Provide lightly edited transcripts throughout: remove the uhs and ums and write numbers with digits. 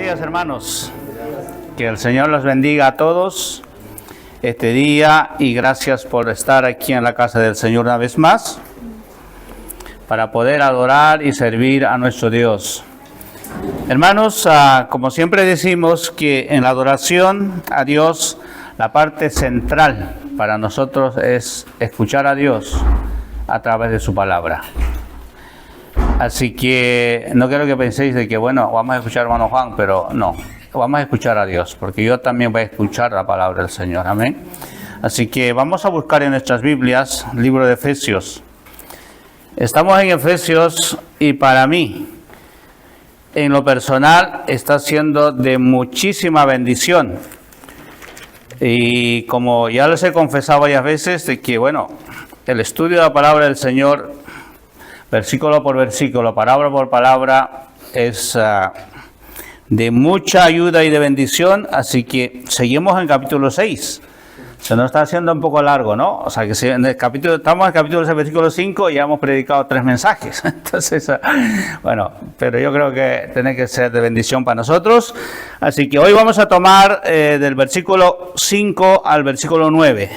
días, hermanos. Que el Señor los bendiga a todos este día y gracias por estar aquí en la casa del Señor una vez más para poder adorar y servir a nuestro Dios. Hermanos, como siempre decimos que en la adoración a Dios, la parte central para nosotros es escuchar a Dios a través de su palabra. Así que no quiero que penséis de que, bueno, vamos a escuchar a hermano Juan, pero no, vamos a escuchar a Dios, porque yo también voy a escuchar la palabra del Señor, amén. Así que vamos a buscar en nuestras Biblias, libro de Efesios. Estamos en Efesios y para mí, en lo personal, está siendo de muchísima bendición. Y como ya les he confesado varias veces, de que, bueno, el estudio de la palabra del Señor, versículo por versículo, palabra por palabra, es de mucha ayuda y de bendición. Así que seguimos en capítulo 6. Se nos está haciendo un poco largo, ¿no? O sea, que estamos en el capítulo 6, versículo 5, y ya hemos predicado 3 mensajes. Entonces, bueno, pero yo creo que tiene que ser de bendición para nosotros. Así que hoy vamos a tomar del versículo 5 al versículo 9.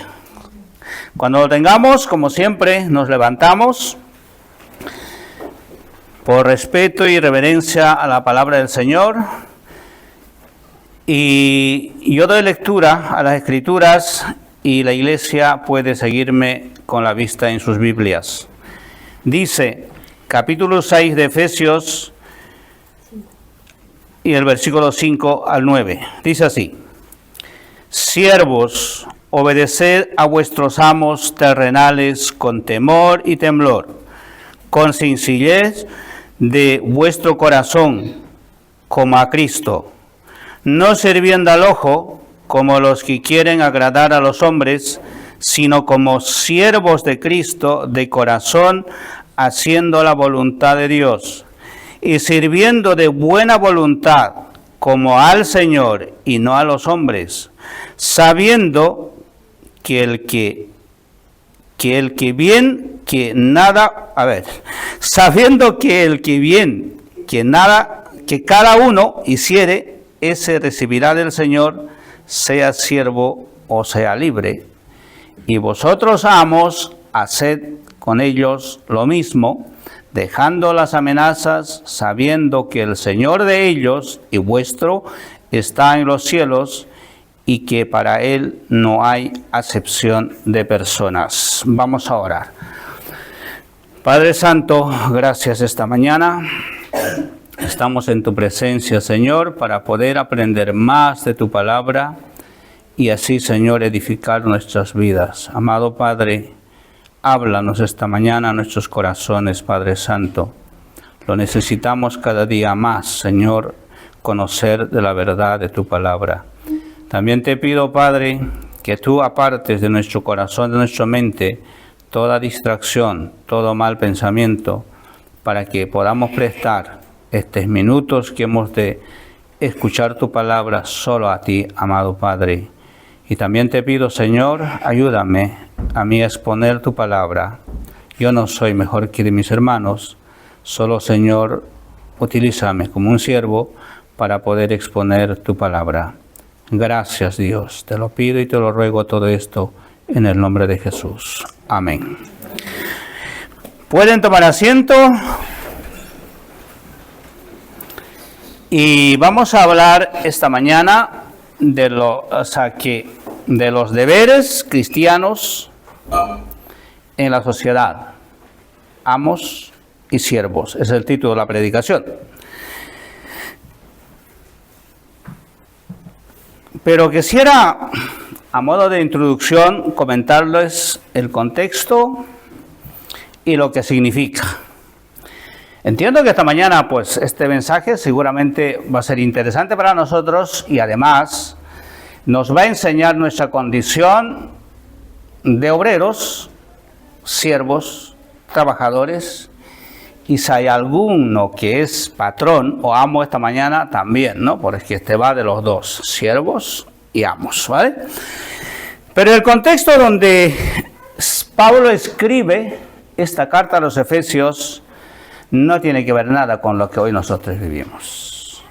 Cuando lo tengamos, como siempre, nos levantamos por respeto y reverencia a la palabra del Señor. Y yo doy lectura a las Escrituras y la iglesia puede seguirme con la vista en sus Biblias. Dice, capítulo 6 de Efesios y el versículo 5 al 9. Dice así: Siervos, obedeced a vuestros amos terrenales con temor y temblor, con sencillez de vuestro corazón, como a Cristo, no sirviendo al ojo, como los que quieren agradar a los hombres, sino como siervos de Cristo de corazón, haciendo la voluntad de Dios, y sirviendo de buena voluntad, como al Señor y no a los hombres, sabiendo que el que cada uno hiciere, ese recibirá del Señor, sea siervo o sea libre. Y vosotros, amos, haced con ellos lo mismo, dejando las amenazas, sabiendo que el Señor de ellos y vuestro está en los cielos, y que para Él no hay acepción de personas. Vamos a orar. Padre Santo, gracias esta mañana. Estamos en tu presencia, Señor, para poder aprender más de tu palabra y así, Señor, edificar nuestras vidas. Amado Padre, háblanos esta mañana a nuestros corazones, Padre Santo. Lo necesitamos cada día más, Señor, conocer de la verdad de tu palabra. También te pido, Padre, que tú apartes de nuestro corazón, de nuestra mente, toda distracción, todo mal pensamiento, para que podamos prestar estos minutos que hemos de escuchar tu palabra solo a ti, amado Padre. Y también te pido, Señor, ayúdame a mí a exponer tu palabra. Yo no soy mejor que mis hermanos, solo, Señor, utilízame como un siervo para poder exponer tu palabra. Gracias, Dios. Te lo pido y te lo ruego todo esto en el nombre de Jesús. Amén. ¿Pueden tomar asiento? Y vamos a hablar esta mañana de los deberes cristianos en la sociedad. Amos y siervos. Es el título de la predicación. Pero quisiera, a modo de introducción, comentarles el contexto y lo que significa. Entiendo que esta mañana, pues, este mensaje seguramente va a ser interesante para nosotros y además nos va a enseñar nuestra condición de obreros, siervos, trabajadores, y si hay alguno que es patrón o amo esta mañana también, ¿no? Porque este va de los dos, siervos y amos, ¿vale? Pero el contexto donde Pablo escribe esta carta a los Efesios no tiene que ver nada con lo que hoy nosotros vivimos.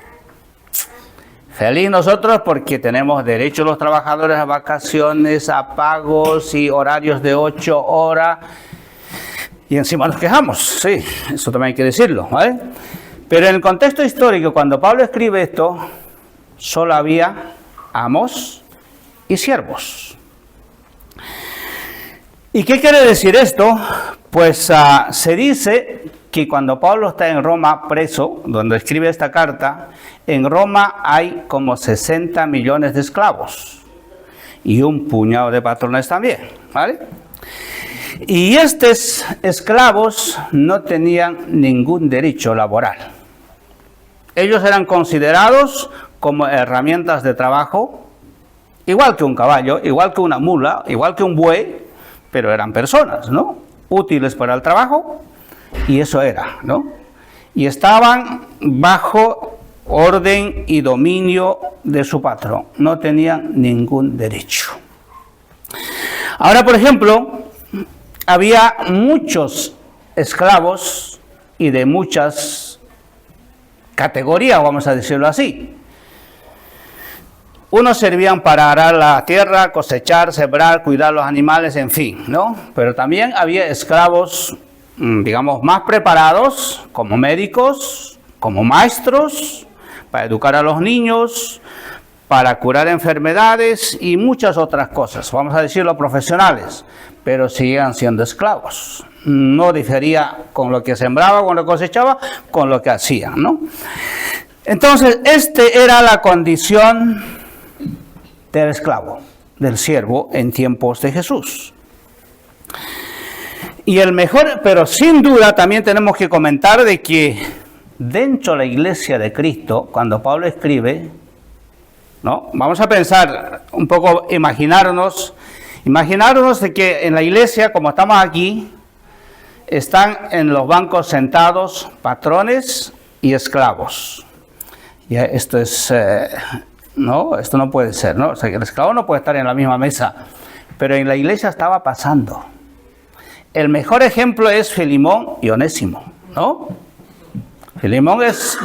Feliz nosotros porque tenemos derecho los trabajadores a vacaciones, a pagos y horarios de 8 horas. Y encima nos quejamos, sí, eso también hay que decirlo, ¿vale? Pero en el contexto histórico, cuando Pablo escribe esto, solo había amos y siervos. ¿Y qué quiere decir esto? Pues se dice que cuando Pablo está en Roma preso, donde escribe esta carta, en Roma hay como 60 millones de esclavos y un puñado de patrones también, ¿vale? Y estos esclavos no tenían ningún derecho laboral. Ellos eran considerados como herramientas de trabajo, igual que un caballo, igual que una mula, igual que un buey, pero eran personas, ¿no? Útiles para el trabajo, y eso era, ¿no? Y estaban bajo orden y dominio de su patrón, no tenían ningún derecho. Ahora, por ejemplo, había muchos esclavos y de muchas categorías, vamos a decirlo así. Unos servían para arar la tierra, cosechar, sembrar, cuidar los animales, en fin, ¿no? Pero también había esclavos, digamos, más preparados, como médicos, como maestros, para educar a los niños, para curar enfermedades y muchas otras cosas, vamos a decirlo, profesionales, pero seguían siendo esclavos. No difería con lo que sembraba, con lo que cosechaba, con lo que hacían, ¿no? Entonces, era la condición del esclavo, del siervo en tiempos de Jesús. Y el mejor, pero sin duda también tenemos que comentar de que dentro de la iglesia de Cristo, cuando Pablo escribe, ¿no? Vamos a pensar un poco, imaginarnos de que en la iglesia, como estamos aquí, están en los bancos sentados patrones y esclavos. Ya esto es... no, esto no puede ser, ¿no? O sea, que el esclavo no puede estar en la misma mesa, pero en la iglesia estaba pasando. El mejor ejemplo es Filemón y Onésimo, ¿no? Filemón es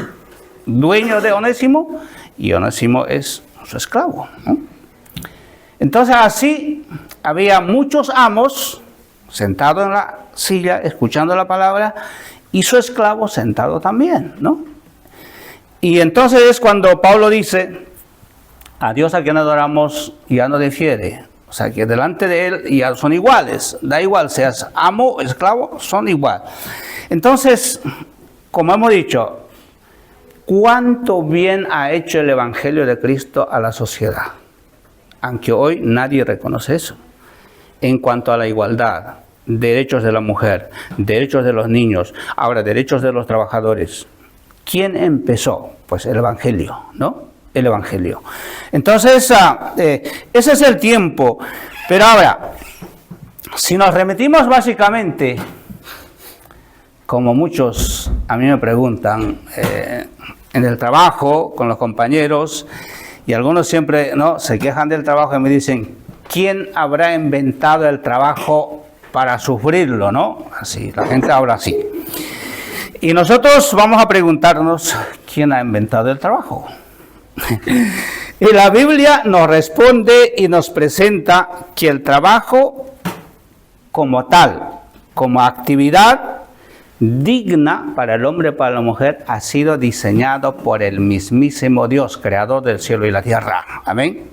dueño de Onésimo y Onésimo es su esclavo, ¿no? Entonces así había muchos amos sentados en la silla escuchando la palabra y su esclavo sentado también, ¿no? Y entonces es cuando Pablo dice: a Dios a quien adoramos ya no difiere. O sea, que delante de Él ya son iguales. Da igual, seas amo o esclavo, son igual. Entonces, como hemos dicho, ¿cuánto bien ha hecho el Evangelio de Cristo a la sociedad? Aunque hoy nadie reconoce eso. En cuanto a la igualdad, derechos de la mujer, derechos de los niños, ahora derechos de los trabajadores. ¿Quién empezó? Pues el Evangelio, ¿no? El Evangelio. Entonces, ese es el tiempo. Pero ahora, si nos remitimos básicamente, como muchos a mí me preguntan, en el trabajo, con los compañeros, y algunos siempre, ¿no?, se quejan del trabajo y me dicen: ¿quién habrá inventado el trabajo para sufrirlo, no? Así, la gente habla así. Y nosotros vamos a preguntarnos: ¿quién ha inventado el trabajo? Y la Biblia nos responde y nos presenta que el trabajo como tal, como actividad digna para el hombre y para la mujer, ha sido diseñado por el mismísimo Dios, creador del cielo y la tierra. Amén.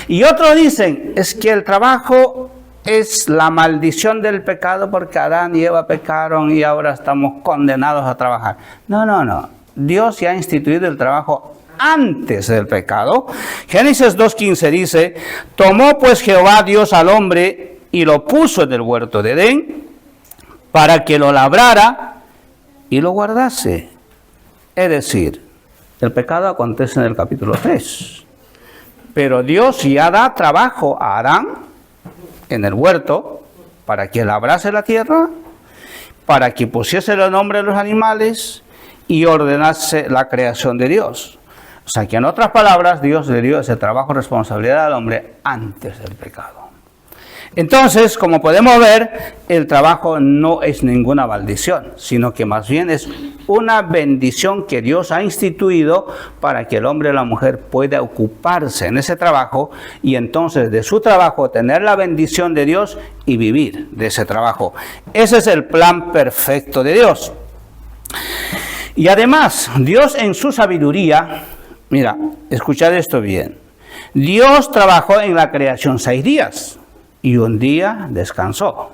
Y otros dicen, es que el trabajo es la maldición del pecado porque Adán y Eva pecaron y ahora estamos condenados a trabajar. No. Dios ya ha instituido el trabajo antes del pecado. Génesis 2:15 dice: tomó pues Jehová Dios al hombre y lo puso en el huerto de Edén para que lo labrara y lo guardase. Es decir, el pecado acontece en el capítulo 3. Pero Dios ya da trabajo a Adán en el huerto para que labrase la tierra, para que pusiese el nombre de los animales y ordenase la creación de Dios. O sea que en otras palabras, Dios le dio ese trabajo, responsabilidad al hombre antes del pecado. Entonces, como podemos ver, el trabajo no es ninguna maldición, sino que más bien es una bendición que Dios ha instituido para que el hombre o la mujer pueda ocuparse en ese trabajo y entonces de su trabajo tener la bendición de Dios y vivir de ese trabajo. Ese es el plan perfecto de Dios. Y además, Dios en su sabiduría, mira, escuchad esto bien, Dios trabajó en la creación 6 días. Y un día descansó.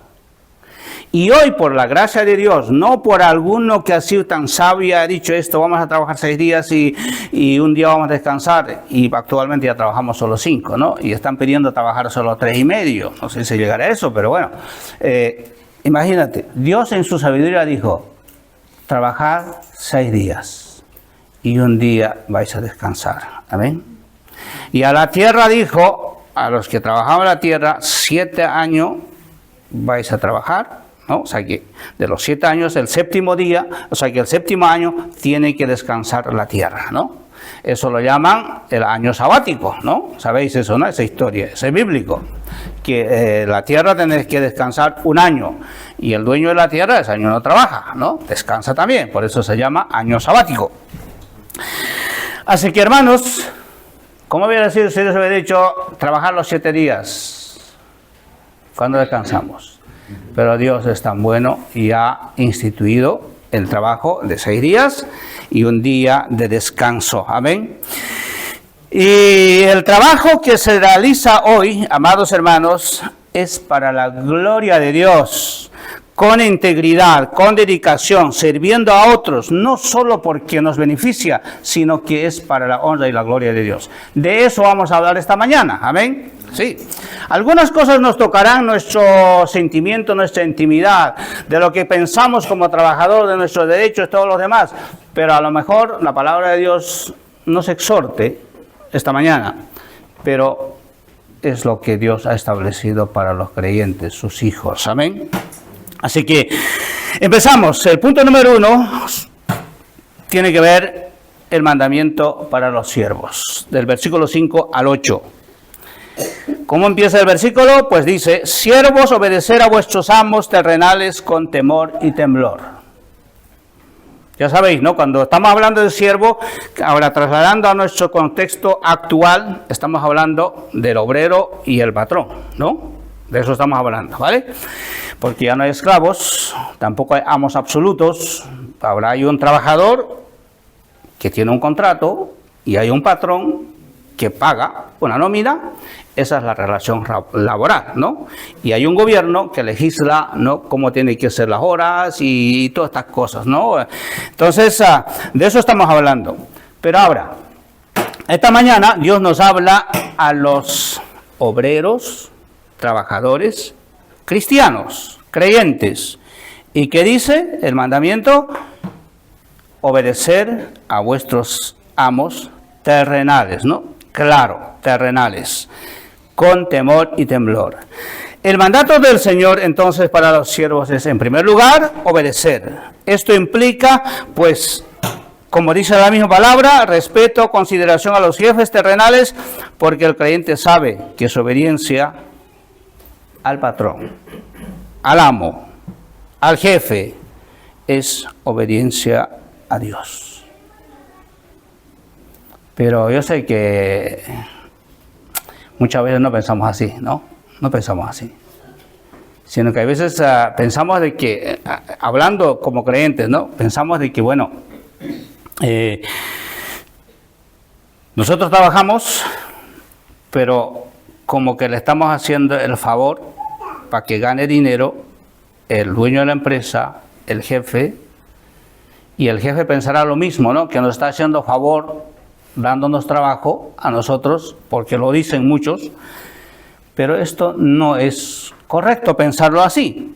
Y hoy, por la gracia de Dios, no por alguno que ha sido tan sabio y ha dicho esto, vamos a trabajar 6 días y un día vamos a descansar, y actualmente ya trabajamos solo 5, ¿no? Y están pidiendo trabajar solo 3,5. No sé si llegará a eso, pero bueno. Imagínate, Dios en su sabiduría dijo, trabajad 6 días y un día vais a descansar. Amén. Y a la tierra dijo, a los que trabajaban la tierra, 7 años vais a trabajar, ¿no? O sea que de los 7 años, el séptimo día, o sea que el séptimo año tiene que descansar la tierra, ¿no? Eso lo llaman el año sabático, ¿no? ¿Sabéis eso, no? Esa historia, ese es bíblico. Que la tierra tiene que descansar 1 año y el dueño de la tierra ese año no trabaja, ¿no? Descansa también, por eso se llama año sabático. Así que, hermanos, ¿cómo hubiera sido si Dios hubiera dicho trabajar los 7 días? ¿Cuándo descansamos? Pero Dios es tan bueno y ha instituido el trabajo de 6 días y un día de descanso. Amén. Y el trabajo que se realiza hoy, amados hermanos, es para la gloria de Dios, con integridad, con dedicación, sirviendo a otros, no solo porque nos beneficia, sino que es para la honra y la gloria de Dios. De eso vamos a hablar esta mañana, amén. Sí, algunas cosas nos tocarán nuestro sentimiento, nuestra intimidad, de lo que pensamos como trabajador, de nuestros derechos, todos los demás, pero a lo mejor la palabra de Dios nos exhorte esta mañana, pero es lo que Dios ha establecido para los creyentes, sus hijos, amén. Así que empezamos. El punto número 1 tiene que ver el mandamiento para los siervos, del versículo 5 al 8. ¿Cómo empieza el versículo? Pues dice, siervos, obedecer a vuestros amos terrenales con temor y temblor. Ya sabéis, ¿no? Cuando estamos hablando de siervo, ahora trasladando a nuestro contexto actual, estamos hablando del obrero y el patrón, ¿no? De eso estamos hablando, ¿vale? Porque ya no hay esclavos, tampoco hay amos absolutos. Ahora hay un trabajador que tiene un contrato y hay un patrón que paga una nómina. Esa es la relación laboral, ¿no? Y hay un gobierno que legisla, ¿no?, cómo tienen que ser las horas y todas estas cosas, ¿no? Entonces, de eso estamos hablando. Pero ahora, esta mañana Dios nos habla a los obreros, trabajadores, cristianos, creyentes. ¿Y qué dice el mandamiento? Obedecer a vuestros amos terrenales, ¿no? Claro, terrenales, con temor y temblor. El mandato del Señor, entonces, para los siervos es, en primer lugar, obedecer. Esto implica, pues, como dice la misma palabra, respeto, consideración a los jefes terrenales, porque el creyente sabe que su obediencia al patrón, al amo, al jefe, es obediencia a Dios. Pero yo sé que muchas veces no pensamos así, ¿no? No pensamos así. Sino que a veces pensamos de que, hablando como creyentes, ¿no? Pensamos de que, bueno, nosotros trabajamos, pero como que le estamos haciendo el favor para que gane dinero el dueño de la empresa, el jefe, y el jefe pensará lo mismo, ¿no? Que nos está haciendo favor, dándonos trabajo a nosotros, porque lo dicen muchos, pero esto no es correcto pensarlo así,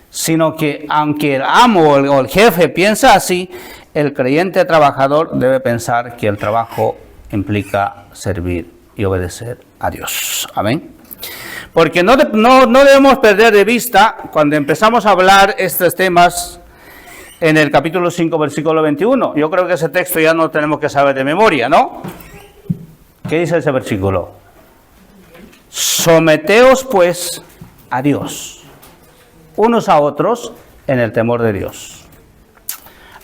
sino que aunque el amo o el jefe piensa así, el creyente trabajador debe pensar que el trabajo implica servir y obedecer a Dios. Amén. Porque no debemos perder de vista, cuando empezamos a hablar estos temas, en el capítulo 5, versículo 21. Yo creo que ese texto ya no tenemos que saber de memoria, ¿no? ¿Qué dice ese versículo? Someteos, pues, a Dios, unos a otros en el temor de Dios.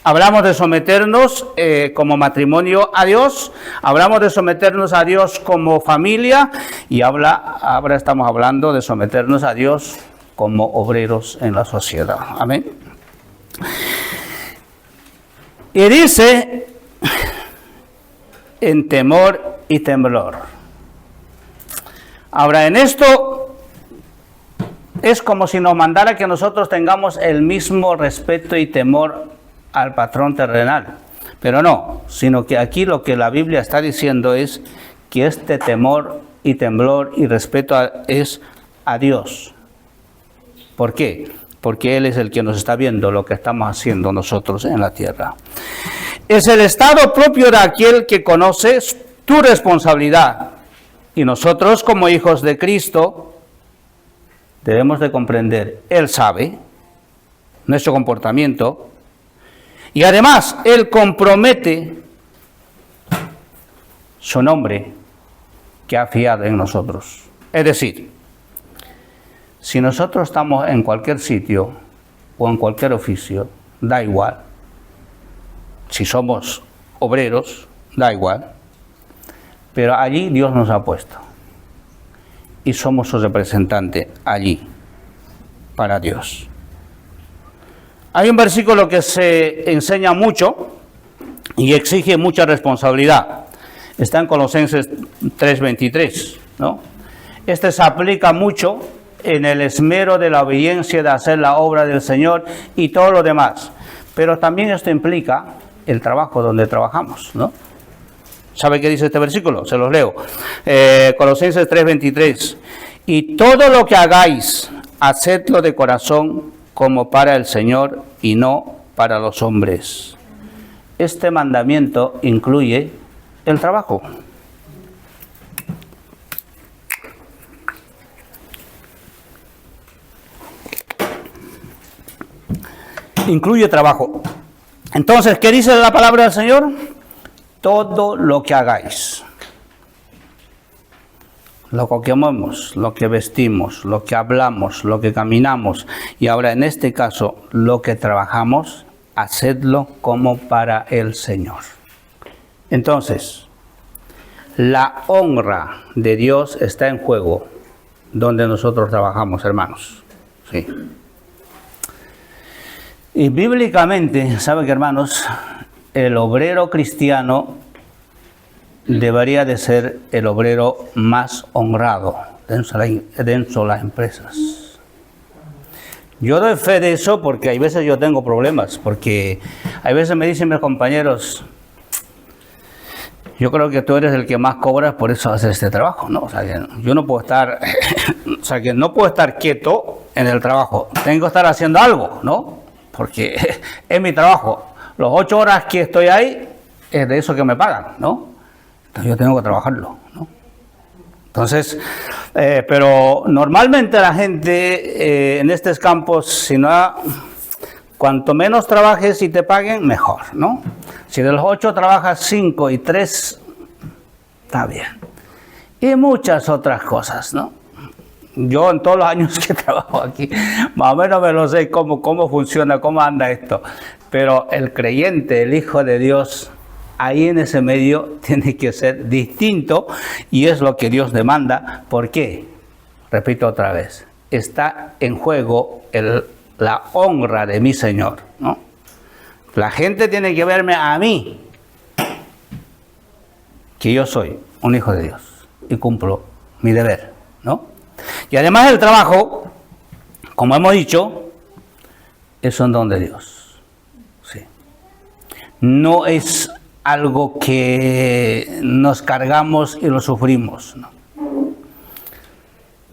Hablamos de someternos como matrimonio a Dios, hablamos de someternos a Dios como familia y ahora estamos hablando de someternos a Dios como obreros en la sociedad. Amén. Y dice, en temor y temblor. Ahora, en esto es como si nos mandara que nosotros tengamos el mismo respeto y temor al patrón terrenal, pero no, sino que aquí lo que la Biblia está diciendo es que este temor y temblor y respeto es a Dios. ¿Por qué? Porque Él es el que nos está viendo lo que estamos haciendo nosotros en la tierra. Es el estado propio de aquel que conoce tu responsabilidad, y nosotros como hijos de Cristo debemos de comprender, Él sabe nuestro comportamiento. Y además, Él compromete su nombre que ha fiado en nosotros. Es decir, si nosotros estamos en cualquier sitio o en cualquier oficio, da igual. Si somos obreros, da igual. Pero allí Dios nos ha puesto. Y somos su representante allí, para Dios. Hay un versículo que se enseña mucho y exige mucha responsabilidad. Está en Colosenses 3:23, ¿no? Este se aplica mucho en el esmero de la obediencia, de hacer la obra del Señor y todo lo demás. Pero también esto implica el trabajo donde trabajamos, ¿no? ¿Sabe qué dice este versículo? Se los leo. Colosenses 3:23. Y todo lo que hagáis, hacedlo de corazón como para el Señor y no para los hombres. Este mandamiento incluye el trabajo. Incluye trabajo. Entonces, ¿qué dice la palabra del Señor? Todo lo que hagáis. Lo que comemos, lo que vestimos, lo que hablamos, lo que caminamos y ahora en este caso lo que trabajamos, hacedlo como para el Señor. Entonces, la honra de Dios está en juego donde nosotros trabajamos, hermanos. Sí. Y bíblicamente, ¿saben qué, hermanos? El obrero cristiano debería de ser el obrero más honrado dentro de las empresas. Yo doy fe de eso porque hay veces yo tengo problemas, porque hay veces me dicen mis compañeros, yo creo que tú eres el que más cobras, por eso haces este trabajo, ¿no? O sea, que yo no puedo estar, que no puedo estar quieto en el trabajo, tengo que estar haciendo algo, ¿no? Porque es mi trabajo, las 8 horas que estoy ahí es de eso que me pagan, ¿no? Entonces yo tengo que trabajarlo, ¿no? Entonces, pero normalmente la gente en estos campos, cuanto menos trabajes y te paguen, mejor, ¿no? Si de los 8 trabajas 5 y 3, está bien. Y muchas otras cosas, ¿no? Yo en todos los años que trabajo aquí, más o menos me lo sé cómo funciona, cómo anda esto. Pero el creyente, el Hijo de Dios, ahí en ese medio tiene que ser distinto y es lo que Dios demanda. ¿Por qué? Repito otra vez, está en juego la honra de mi Señor, ¿no? La gente tiene que verme a mí, que yo soy un hijo de Dios y cumplo mi deber, ¿no? Y además el trabajo, como hemos dicho, es un don de Dios. Sí. No es algo que nos cargamos y lo sufrimos, ¿no?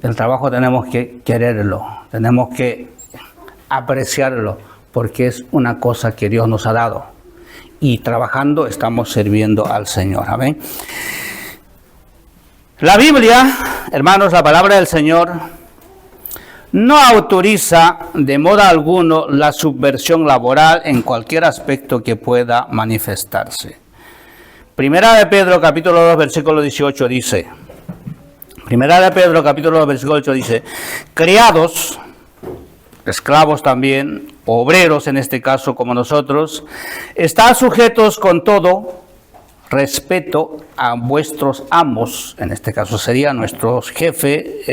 El trabajo tenemos que quererlo, tenemos que apreciarlo, porque es una cosa que Dios nos ha dado. Y trabajando estamos sirviendo al Señor. Amén. La Biblia, hermanos, la palabra del Señor, no autoriza de modo alguno la subversión laboral en cualquier aspecto que pueda manifestarse. Primera de Pedro, capítulo 2, versículo 18 dice, Primera de Pedro, capítulo 2, versículo 8 dice, criados, esclavos también, obreros en este caso como nosotros, están sujetos con todo respeto a vuestros amos, en este caso serían nuestros jefes,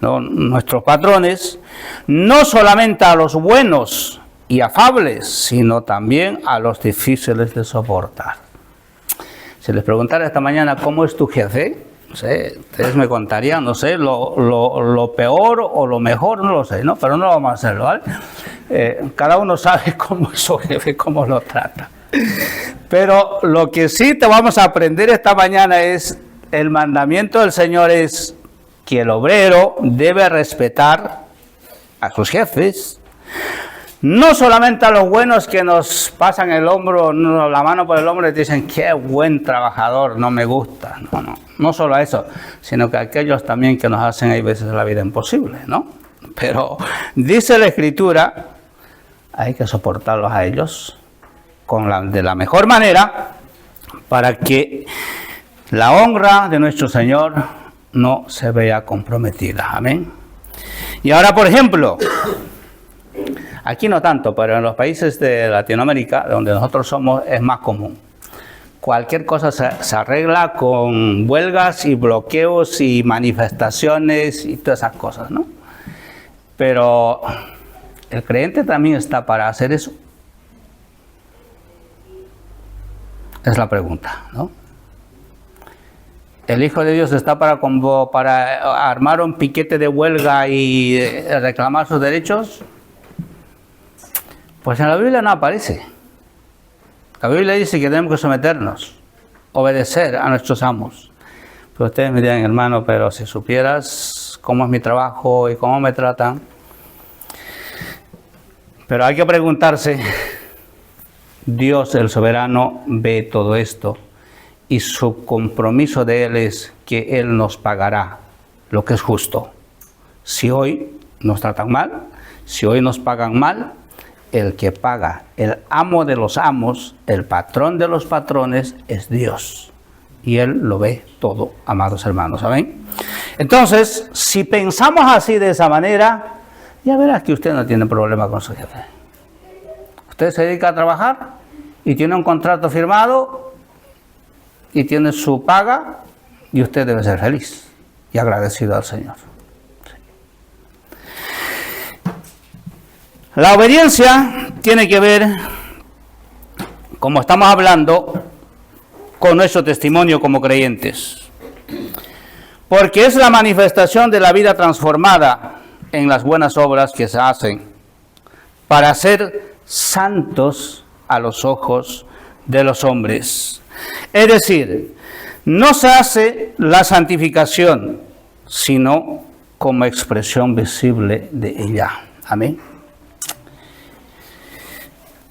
nuestros patrones, no solamente a los buenos y afables, sino también a los difíciles de soportar. Si les preguntara esta mañana cómo es tu jefe, no sé, ustedes me contarían, no sé, lo peor o lo mejor, no lo sé, ¿no? Pero no vamos a hacerlo, ¿vale? Cada uno sabe cómo es su jefe, cómo lo trata. Pero lo que sí te vamos a aprender esta mañana es, el mandamiento del Señor es que el obrero debe respetar a sus jefes, no solamente a los buenos que nos pasan el hombro, la mano por el hombro y dicen, qué buen trabajador, no me gusta. No solo a eso, sino que a aquellos también que nos hacen hay veces la vida imposible, ¿no? Pero dice la Escritura, hay que soportarlos a ellos de la mejor manera para que la honra de nuestro Señor no se vea comprometida. Amén. Y ahora, por ejemplo, aquí no tanto, pero en los países de Latinoamérica, donde nosotros somos, es más común. Cualquier cosa se arregla con huelgas y bloqueos y manifestaciones y todas esas cosas, ¿no? Pero el creyente también está para hacer eso. Es la pregunta, ¿no? ¿El Hijo de Dios está para armar un piquete de huelga y reclamar sus derechos? Pues en la Biblia no aparece. La Biblia dice que tenemos que someternos, obedecer a nuestros amos. Pero ustedes me dirán, hermano, pero si supieras cómo es mi trabajo y cómo me tratan. Pero hay que preguntarse, Dios el soberano ve todo esto y su compromiso de Él es que Él nos pagará lo que es justo. Si hoy nos tratan mal, si hoy nos pagan mal, el que paga, el amo de los amos, el patrón de los patrones es Dios. Y Él lo ve todo, amados hermanos, ¿saben? Entonces, si pensamos así de esa manera, ya verás que usted no tiene problema con su jefe. Usted se dedica a trabajar y tiene un contrato firmado y tiene su paga y usted debe ser feliz y agradecido al Señor. La obediencia tiene que ver, como estamos hablando, con nuestro testimonio como creyentes. Porque es la manifestación de la vida transformada en las buenas obras que se hacen para ser santos a los ojos de los hombres. Es decir, no se hace la santificación, sino como expresión visible de ella. Amén.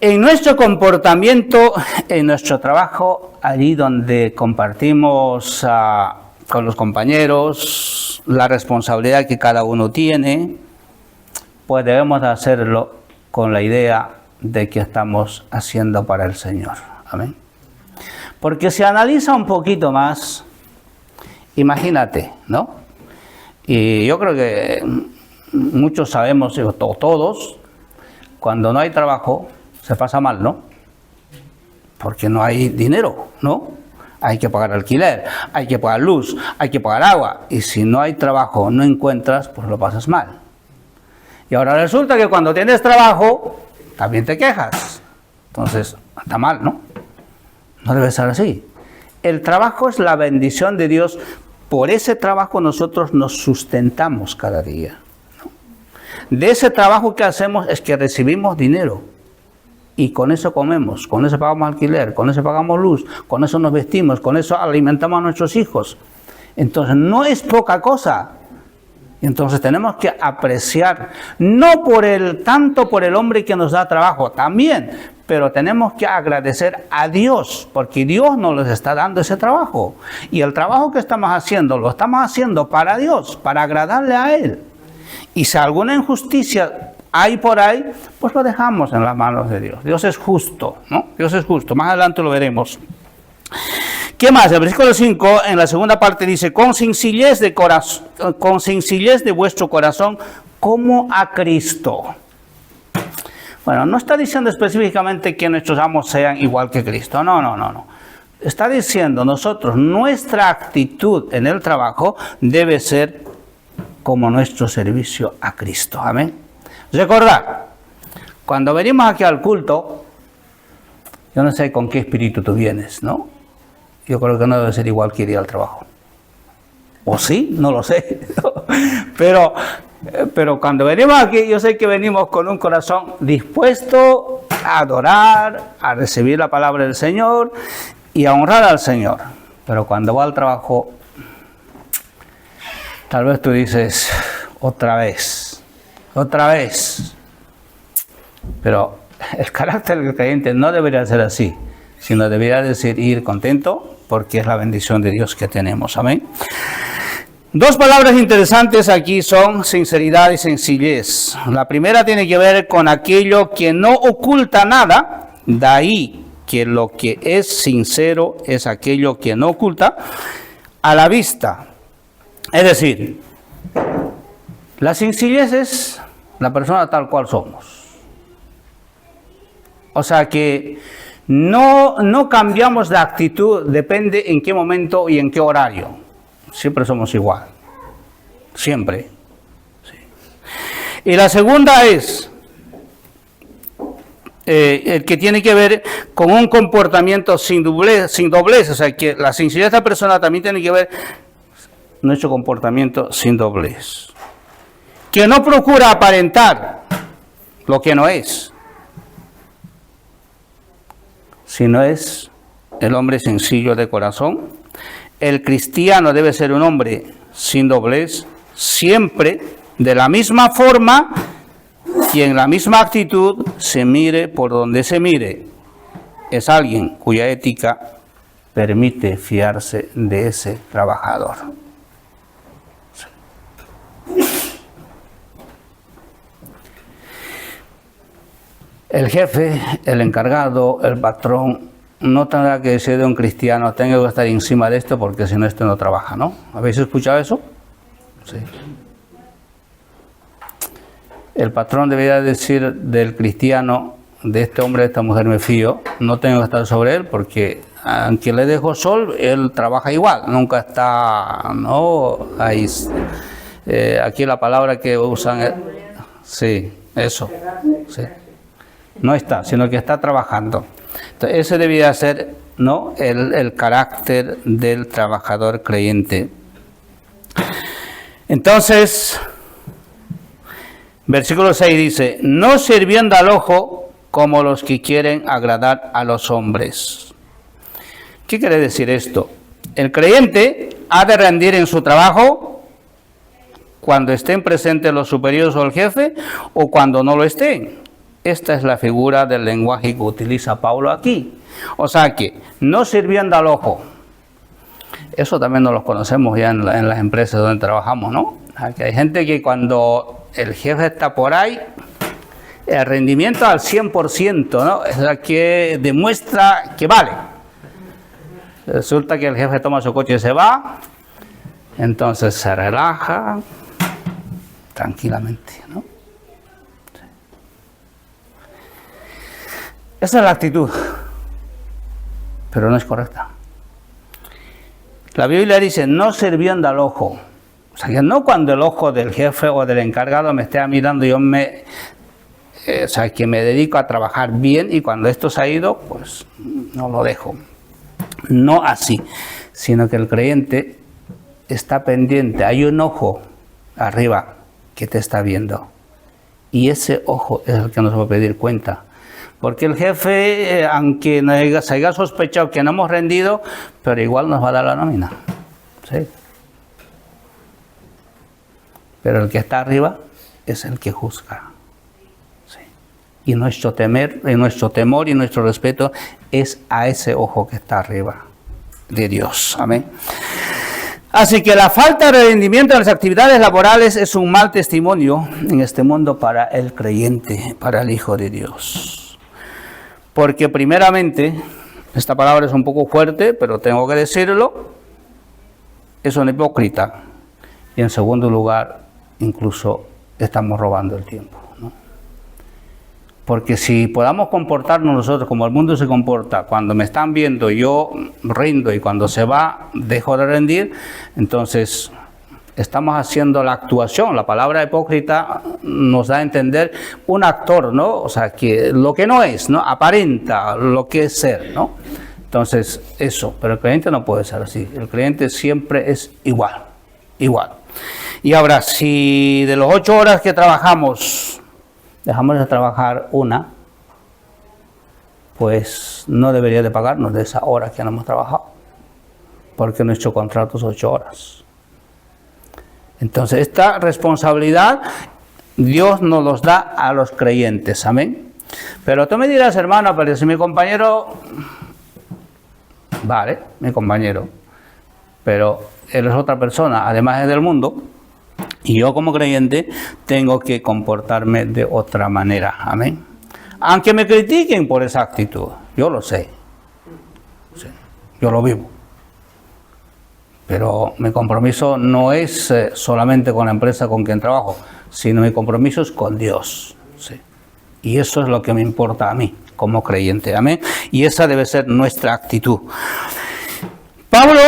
En nuestro comportamiento, en nuestro trabajo, allí donde compartimos con los compañeros la responsabilidad que cada uno tiene, pues debemos de hacerlo con la idea de que estamos haciendo para el Señor. Amén. Porque si analiza un poquito más, imagínate, ¿no? Y yo creo que muchos sabemos, todos, cuando no hay trabajo, se pasa mal, ¿no? Porque no hay dinero, ¿no? Hay que pagar alquiler, hay que pagar luz, hay que pagar agua. Y si no hay trabajo, no encuentras, pues lo pasas mal. Y ahora resulta que cuando tienes trabajo, también te quejas. Entonces, está mal, ¿no? No debe ser así. El trabajo es la bendición de Dios. Por ese trabajo nosotros nos sustentamos cada día, ¿no? De ese trabajo que hacemos es que recibimos dinero. Y con eso comemos, con eso pagamos alquiler, con eso pagamos luz, con eso nos vestimos, con eso alimentamos a nuestros hijos. Entonces no es poca cosa. Entonces tenemos que apreciar, no tanto por el hombre que nos da trabajo, también, pero tenemos que agradecer a Dios, porque Dios nos les está dando ese trabajo. Y el trabajo que estamos haciendo, lo estamos haciendo para Dios, para agradarle a Él. Y si alguna injusticia hay por ahí, pues lo dejamos en las manos de Dios. Dios es justo, ¿no? Dios es justo. Más adelante lo veremos. ¿Qué más? El versículo 5, en la segunda parte dice, con sencillez de corazón, con sencillez de vuestro corazón, como a Cristo. Bueno, no está diciendo específicamente que nuestros amos sean igual que Cristo. No. Está diciendo nosotros, nuestra actitud en el trabajo debe ser como nuestro servicio a Cristo. Amén. Recordad, cuando venimos aquí al culto, yo no sé con qué espíritu tú vienes, ¿no? Yo creo que no debe ser igual que ir al trabajo. ¿O sí? No lo sé. Pero cuando venimos aquí, yo sé que venimos con un corazón dispuesto a adorar, a recibir la palabra del Señor y a honrar al Señor. Pero cuando va al trabajo, tal vez tú dices, otra vez. Pero el carácter del creyente no debería ser así, sino debería decir ir contento, porque es la bendición de Dios que tenemos. Amén. Dos palabras interesantes aquí son sinceridad y sencillez. La primera tiene que ver con aquello que no oculta nada, de ahí que lo que es sincero es aquello que no oculta a la vista. Es decir, la sencillez es la persona tal cual somos. O sea que no cambiamos de actitud, depende en qué momento y en qué horario. Siempre somos igual. Siempre. Sí. Y la segunda es el que tiene que ver con un comportamiento sin doblez. O sea que la sinceridad de esta persona también tiene que ver nuestro comportamiento sin doblez. Que no procura aparentar lo que no es, sino es el hombre sencillo de corazón. El cristiano debe ser un hombre sin doblez, siempre de la misma forma y en la misma actitud, se mire por donde se mire. Es alguien cuya ética permite fiarse de ese trabajador. El jefe, el encargado, el patrón, no tendrá que decir de un cristiano, tengo que estar encima de esto porque si no, esto no trabaja, ¿no? ¿Habéis escuchado eso? Sí. El patrón debería decir del cristiano, de este hombre, de esta mujer me fío, no tengo que estar sobre él porque aunque le dejo sol, él trabaja igual, nunca está, ¿no? Ahí, aquí la palabra que usan es, sí, eso, sí. No está, sino que está trabajando. Entonces, ese debería ser, ¿no?, el carácter del trabajador creyente. Entonces, versículo 6 dice, no sirviendo al ojo como los que quieren agradar a los hombres. ¿Qué quiere decir esto? El creyente ha de rendir en su trabajo cuando estén presentes los superiores o el jefe o cuando no lo estén. Esta es la figura del lenguaje que utiliza Pablo aquí. O sea que, no sirviendo al ojo. Eso también no lo conocemos ya en las empresas donde trabajamos, ¿no? Aquí hay gente que cuando el jefe está por ahí, el rendimiento al 100%, ¿no? Es la que demuestra que vale. Resulta que el jefe toma su coche y se va, entonces se relaja tranquilamente, ¿no? Esa es la actitud, pero no es correcta. La Biblia dice, no sirviendo al ojo. O sea, que no cuando el ojo del jefe o del encargado me esté mirando, yo o sea, que me dedico a trabajar bien y cuando esto se ha ido, pues no lo dejo. No así, sino que el creyente está pendiente. Hay un ojo arriba que te está viendo y ese ojo es el que nos va a pedir cuenta. Porque el jefe, aunque se haya sospechado que no hemos rendido, pero igual nos va a dar la nómina. ¿Sí? Pero el que está arriba es el que juzga. ¿Sí? Y nuestro temor y nuestro respeto es a ese ojo que está arriba de Dios. Amén. Así que la falta de rendimiento en las actividades laborales es un mal testimonio en este mundo para el creyente, para el Hijo de Dios. Porque primeramente esta palabra es un poco fuerte, pero tengo que decirlo, es un hipócrita. Y en segundo lugar, incluso estamos robando el tiempo, ¿no? Porque si podamos comportarnos nosotros como el mundo se comporta, cuando me están viendo yo rindo y cuando se va dejo de rendir, entonces estamos haciendo la actuación. La palabra hipócrita nos da a entender un actor, ¿no? O sea, que lo que no es, ¿no? Aparenta lo que es ser, ¿no? Entonces, eso. Pero el creyente no puede ser así. El creyente siempre es igual. Igual. Y ahora, si de las 8 horas que trabajamos, dejamos de trabajar una, pues no debería de pagarnos de esa hora que no hemos trabajado. Porque nuestro contrato es 8 horas. Entonces, esta responsabilidad Dios nos los da a los creyentes, amén. Pero tú me dirás, hermano, pero si mi compañero, vale, mi compañero, pero él es otra persona, además es del mundo, y yo como creyente tengo que comportarme de otra manera, amén. Aunque me critiquen por esa actitud, yo lo sé, sí, yo lo vivo. Pero mi compromiso no es solamente con la empresa con quien trabajo, sino mi compromiso es con Dios. ¿Sí? Y eso es lo que me importa a mí, como creyente. Amén. Y esa debe ser nuestra actitud. Pablo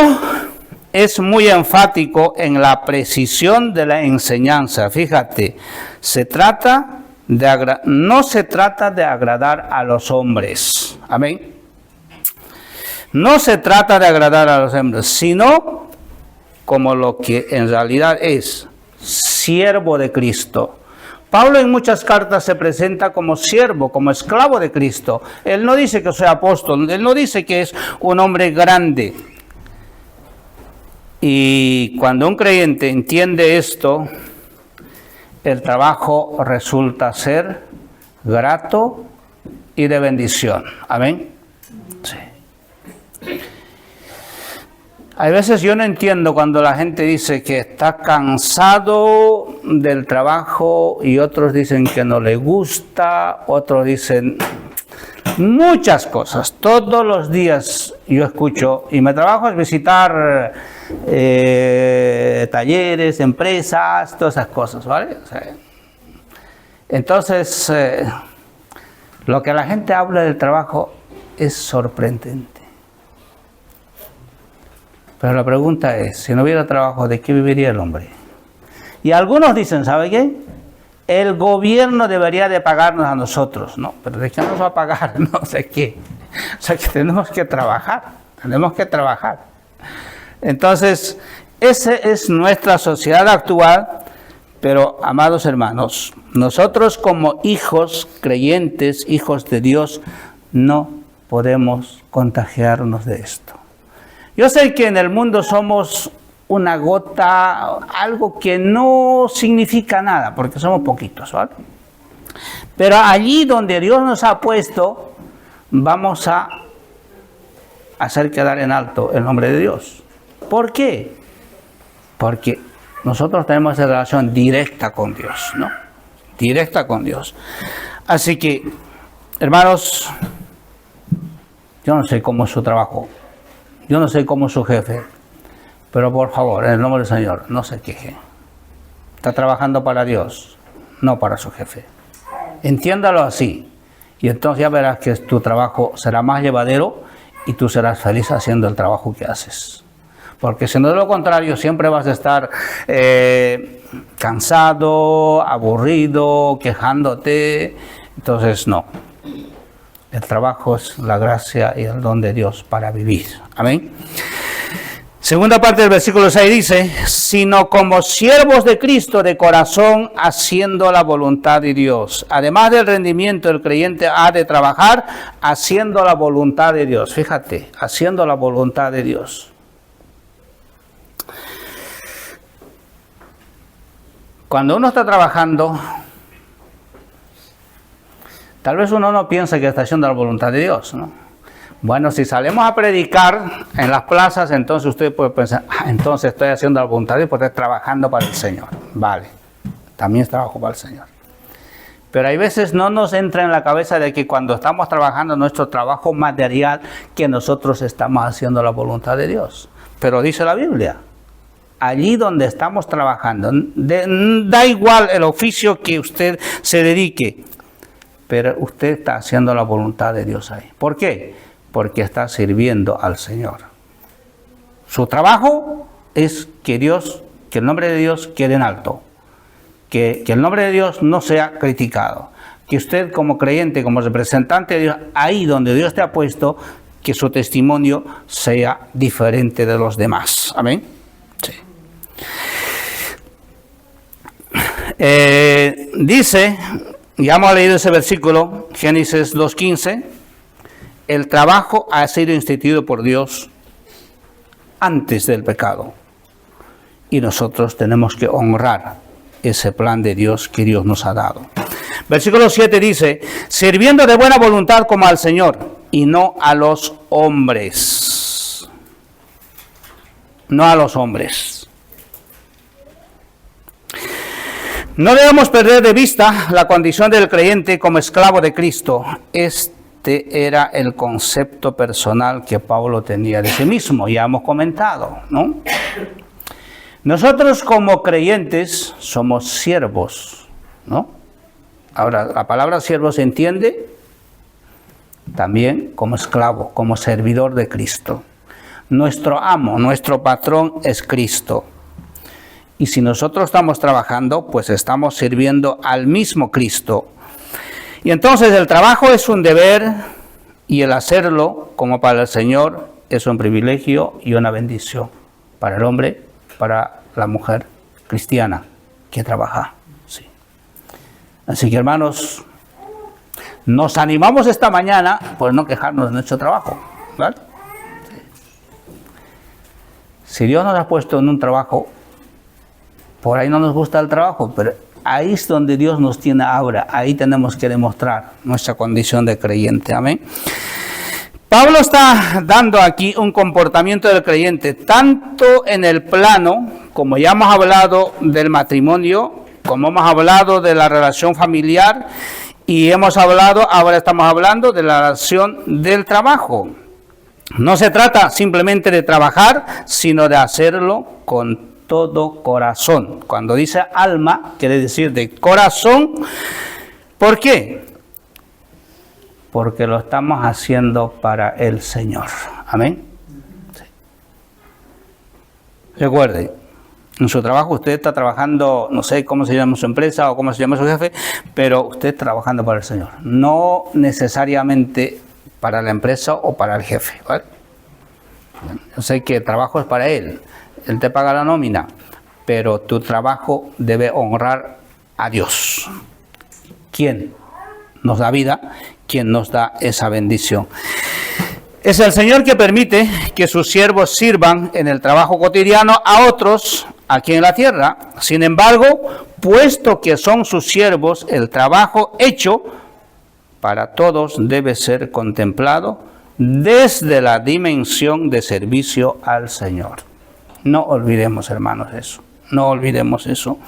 es muy enfático en la precisión de la enseñanza. Fíjate, no se trata de agradar a los hombres. Amén. No se trata de agradar a los hombres, sino como lo que en realidad es, siervo de Cristo. Pablo en muchas cartas se presenta como siervo, como esclavo de Cristo. Él no dice que sea apóstol, él no dice que es un hombre grande. Y cuando un creyente entiende esto, el trabajo resulta ser grato y de bendición. Amén. Sí. Hay veces yo no entiendo cuando la gente dice que está cansado del trabajo y otros dicen que no le gusta, otros dicen muchas cosas. Todos los días yo escucho, y mi trabajo es visitar talleres, empresas, todas esas cosas, ¿vale? O sea, entonces, lo que la gente habla del trabajo es sorprendente. Pero la pregunta es, si no hubiera trabajo, ¿de qué viviría el hombre? Y algunos dicen, ¿sabe qué? El gobierno debería de pagarnos a nosotros, ¿no? ¿Pero de qué nos va a pagar? No sé qué. O sea que tenemos que trabajar, Entonces, esa es nuestra sociedad actual, pero, amados hermanos, nosotros como hijos creyentes, hijos de Dios, no podemos contagiarnos de esto. Yo sé que en el mundo somos una gota, algo que no significa nada, porque somos poquitos, ¿vale? Pero allí donde Dios nos ha puesto, vamos a hacer quedar en alto el nombre de Dios. ¿Por qué? Porque nosotros tenemos esa relación directa con Dios, ¿no? Directa con Dios. Así que, hermanos, yo no sé cómo es su trabajo. Yo no sé cómo es su jefe, pero por favor, en el nombre del Señor, no se queje. Está trabajando para Dios, no para su jefe. Entiéndalo así, y entonces ya verás que tu trabajo será más llevadero y tú serás feliz haciendo el trabajo que haces. Porque si no, de lo contrario, siempre vas a estar cansado, aburrido, quejándote. Entonces, no. El trabajo es la gracia y el don de Dios para vivir. Amén. Segunda parte del versículo 6 dice, sino como siervos de Cristo de corazón, haciendo la voluntad de Dios. Además del rendimiento, el creyente ha de trabajar haciendo la voluntad de Dios. Fíjate, haciendo la voluntad de Dios. Cuando uno está trabajando, tal vez uno no piensa que está haciendo la voluntad de Dios, ¿no? Bueno, si salimos a predicar en las plazas, entonces usted puede pensar, entonces estoy haciendo la voluntad de Dios porque estoy trabajando para el Señor. Vale, también es trabajo para el Señor. Pero hay veces no nos entra en la cabeza de que cuando estamos trabajando nuestro trabajo material, que nosotros estamos haciendo la voluntad de Dios. Pero dice la Biblia, allí donde estamos trabajando, da igual el oficio que usted se dedique, pero usted está haciendo la voluntad de Dios ahí. ¿Por qué? Porque está sirviendo al Señor. Su trabajo es que el nombre de Dios quede en alto. Que el nombre de Dios no sea criticado. Que usted como creyente, como representante de Dios, ahí donde Dios te ha puesto, que su testimonio sea diferente de los demás. Amén. Sí. Dice, ya hemos leído ese versículo, Génesis 2:15, el trabajo ha sido instituido por Dios antes del pecado. Y nosotros tenemos que honrar ese plan de Dios que Dios nos ha dado. Versículo 7 dice, sirviendo de buena voluntad como al Señor y no a los hombres. No a los hombres. No debemos perder de vista la condición del creyente como esclavo de Cristo. Este era el concepto personal que Pablo tenía de sí mismo, ya hemos comentado, ¿no? Nosotros como creyentes somos siervos, ¿no? Ahora, la palabra siervo se entiende también como esclavo, como servidor de Cristo. Nuestro amo, nuestro patrón es Cristo. Y si nosotros estamos trabajando, pues estamos sirviendo al mismo Cristo. Y entonces el trabajo es un deber y el hacerlo como para el Señor es un privilegio y una bendición para el hombre, para la mujer cristiana que trabaja. Sí. Así que hermanos, nos animamos esta mañana por no quejarnos de nuestro trabajo, ¿vale? Sí. Si Dios nos ha puesto en un trabajo, por ahí no nos gusta el trabajo, pero ahí es donde Dios nos tiene ahora, ahí tenemos que demostrar nuestra condición de creyente, amén. Pablo está dando aquí un comportamiento del creyente, tanto en el plano, como ya hemos hablado del matrimonio, como hemos hablado de la relación familiar, y ahora estamos hablando de la relación del trabajo. No se trata simplemente de trabajar, sino de hacerlo con todo corazón. Cuando dice alma, quiere decir de corazón. ¿Por qué? Porque lo estamos haciendo para el Señor. Amén. Sí. Recuerde, en su trabajo usted está trabajando, no sé cómo se llama su empresa o cómo se llama su jefe, pero usted está trabajando para el Señor. No necesariamente para la empresa o para el jefe, ¿vale? Yo sé que el trabajo es para Él te paga la nómina, pero tu trabajo debe honrar a Dios. ¿Quién nos da vida? ¿Quién nos da esa bendición? Es el Señor que permite que sus siervos sirvan en el trabajo cotidiano a otros aquí en la tierra. Sin embargo, puesto que son sus siervos, el trabajo hecho para todos debe ser contemplado desde la dimensión de servicio al Señor. No olvidemos, hermanos, eso. No olvidemos eso.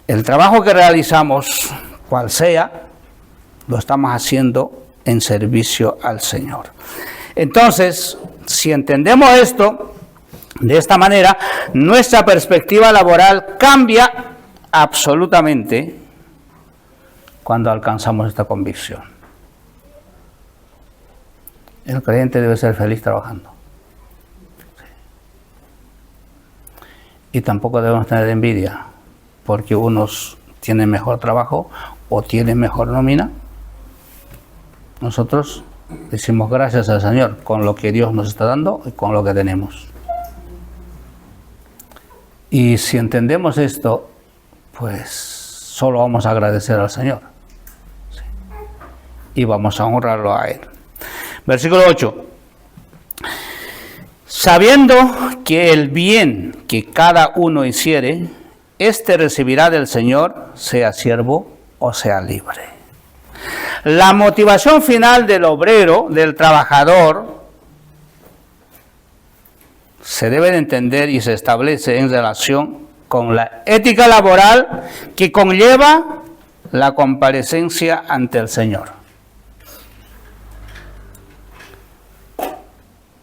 El trabajo que realizamos, cual sea, lo estamos haciendo en servicio al Señor. Entonces, si entendemos esto de esta manera, nuestra perspectiva laboral cambia absolutamente cuando alcanzamos esta convicción. El creyente debe ser feliz trabajando. Y tampoco debemos tener envidia, porque unos tienen mejor trabajo o tienen mejor nómina. Nosotros decimos gracias al Señor con lo que Dios nos está dando y con lo que tenemos. Y si entendemos esto, pues solo vamos a agradecer al Señor. Sí. Y vamos a honrarlo a Él. Versículo 8. Sabiendo que el bien que cada uno hiciere, éste recibirá del Señor, sea siervo o sea libre. La motivación final del obrero, del trabajador, se debe de entender y se establece en relación con la ética laboral que conlleva la comparecencia ante el Señor.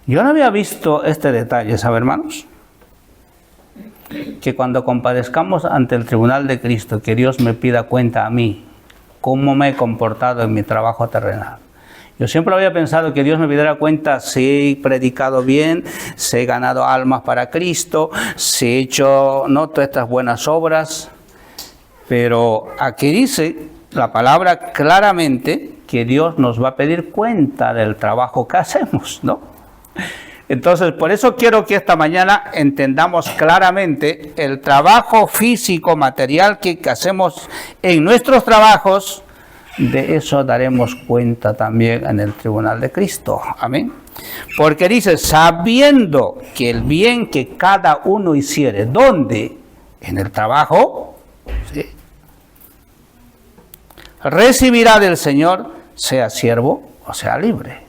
Yo no había visto este detalle, ¿sabe, hermanos? Que cuando comparezcamos ante el tribunal de Cristo, que Dios me pida cuenta a mí, cómo me he comportado en mi trabajo terrenal. Yo siempre había pensado que Dios me pidiera cuenta si he predicado bien, si he ganado almas para Cristo, si he hecho todas estas buenas obras. Pero aquí dice la palabra claramente que Dios nos va a pedir cuenta del trabajo que hacemos, ¿no? Entonces, por eso quiero que esta mañana entendamos claramente el trabajo físico, material que hacemos en nuestros trabajos. De eso daremos cuenta también en el tribunal de Cristo. Amén. Porque dice, sabiendo que el bien que cada uno hiciere, ¿dónde? En el trabajo, ¿sí? Recibirá del Señor, sea siervo o sea libre.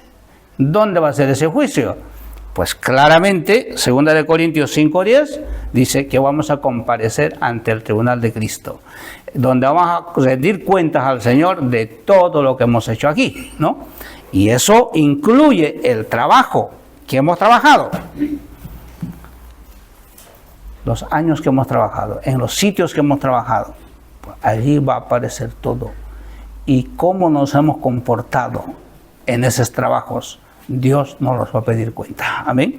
¿Dónde va a ser ese juicio? Pues claramente, 2 Corintios 5:10, dice que vamos a comparecer ante el tribunal de Cristo, donde vamos a rendir cuentas al Señor de todo lo que hemos hecho aquí, ¿no? Y eso incluye el trabajo que hemos trabajado, los años que hemos trabajado, en los sitios que hemos trabajado. Pues allí va a aparecer todo. Y cómo nos hemos comportado en esos trabajos, Dios nos los va a pedir cuenta. Amén.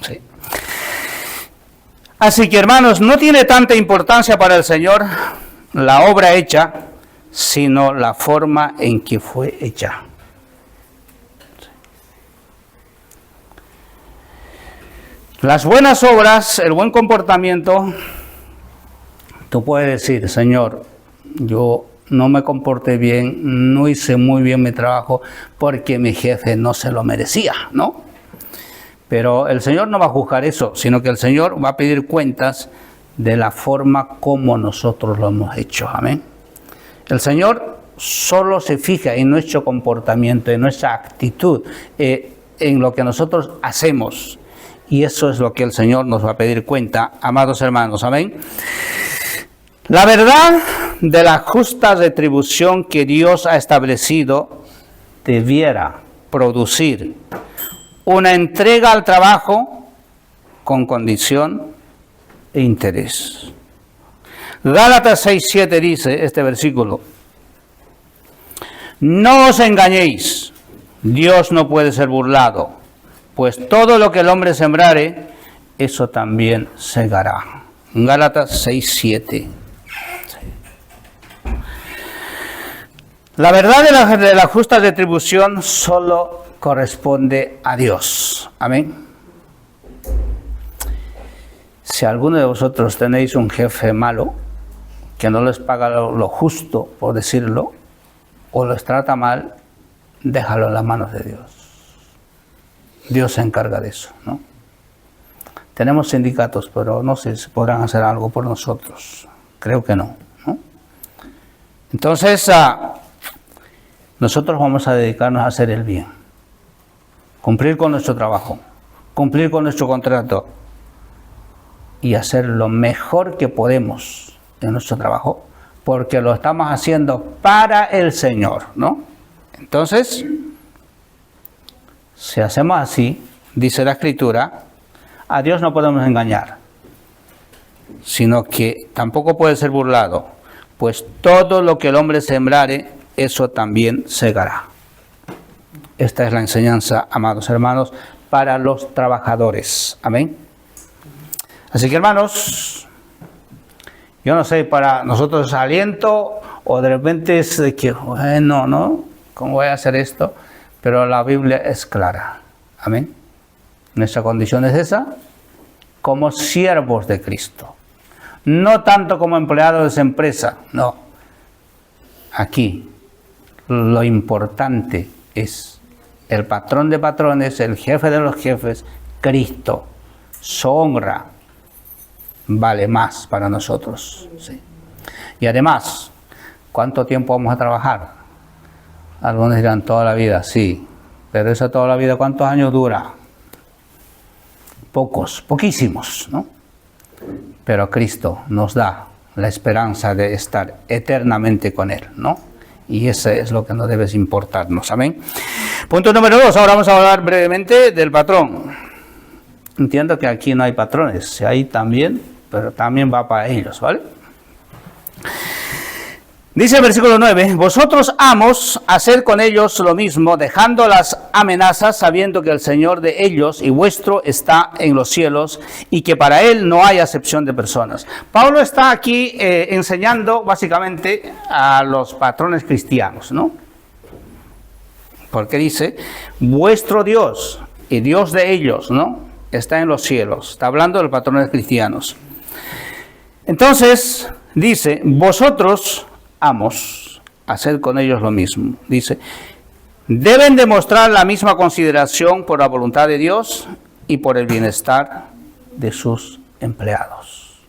Sí. Así que, hermanos, no tiene tanta importancia para el Señor la obra hecha, sino la forma en que fue hecha. Las buenas obras, el buen comportamiento, tú puedes decir, Señor, yo no me comporté bien, no hice muy bien mi trabajo porque mi jefe no se lo merecía, ¿no? Pero el Señor no va a juzgar eso, sino que el Señor va a pedir cuentas de la forma como nosotros lo hemos hecho, amén. El Señor solo se fija en nuestro comportamiento, en nuestra actitud, en lo que nosotros hacemos. Y eso es lo que el Señor nos va a pedir cuenta, amados hermanos, amén. La verdad de la justa retribución que Dios ha establecido debiera producir una entrega al trabajo con condición e interés. Gálatas 6:7 dice este versículo: no os engañéis, Dios no puede ser burlado, pues todo lo que el hombre sembrare, eso también segará. Gálatas 6:7. La verdad de la justa retribución solo corresponde a Dios. Amén. Si alguno de vosotros tenéis un jefe malo, que no les paga lo justo, por decirlo, o los trata mal, déjalo en las manos de Dios. Dios se encarga de eso, ¿no? Tenemos sindicatos, pero no sé si podrán hacer algo por nosotros. Creo que no, ¿no? Entonces, nosotros vamos a dedicarnos a hacer el bien, cumplir con nuestro trabajo, cumplir con nuestro contrato y hacer lo mejor que podemos en nuestro trabajo, porque lo estamos haciendo para el Señor, ¿no? Entonces, si hacemos así, dice la Escritura, a Dios no podemos engañar, sino que tampoco puede ser burlado, pues todo lo que el hombre sembrare, eso también segará. Esta es la enseñanza, amados hermanos, para los trabajadores. Amén. Así que, hermanos, yo no sé, para nosotros es aliento o de repente es de que, bueno, ¿no? ¿Cómo voy a hacer esto? Pero la Biblia es clara. Amén. Nuestra condición es esa, como siervos de Cristo. No tanto como empleados de esa empresa, no. Aquí lo importante es el patrón de patrones, el jefe de los jefes, Cristo. Su honra vale más para nosotros. ¿Sí? Y además, ¿cuánto tiempo vamos a trabajar? Algunos dirán toda la vida, sí. Pero esa toda la vida, ¿cuántos años dura? Pocos, poquísimos, ¿no? pero Cristo nos da la esperanza de estar eternamente con Él, ¿no? Y eso es lo que nos debe importarnos, amén. Punto número 2, ahora vamos a hablar brevemente del patrón. Entiendo que aquí no hay patrones, hay también, pero también va para ellos, ¿vale? Dice el versículo 9, vosotros amos, haced con ellos lo mismo, dejando las amenazas, sabiendo que el Señor de ellos y vuestro está en los cielos, y que para Él no hay acepción de personas. Pablo está aquí enseñando básicamente a los patrones cristianos, ¿no? Porque dice, vuestro Dios y Dios de ellos, ¿no? Está en los cielos. Está hablando de los patrones cristianos. Entonces, dice, vosotros amos, haced con ellos lo mismo. Dice, deben demostrar la misma consideración por la voluntad de Dios y por el bienestar de sus empleados.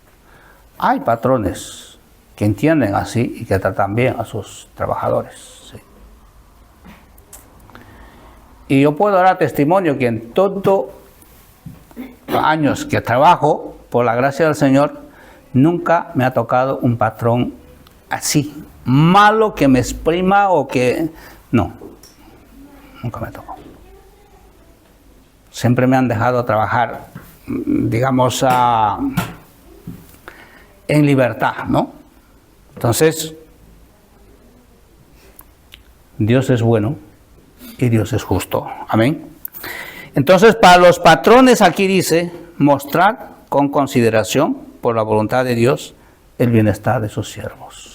Hay patrones que entienden así y que tratan bien a sus trabajadores. ¿Sí? Y yo puedo dar testimonio que en todos los años que trabajo, por la gracia del Señor, nunca me ha tocado un patrón así, malo, que me exprima o que... No, nunca me tocó. Siempre me han dejado trabajar, digamos, en libertad, ¿no? Entonces, Dios es bueno y Dios es justo. Amén. Entonces, para los patrones aquí dice, mostrar con consideración por la voluntad de Dios el bienestar de sus siervos.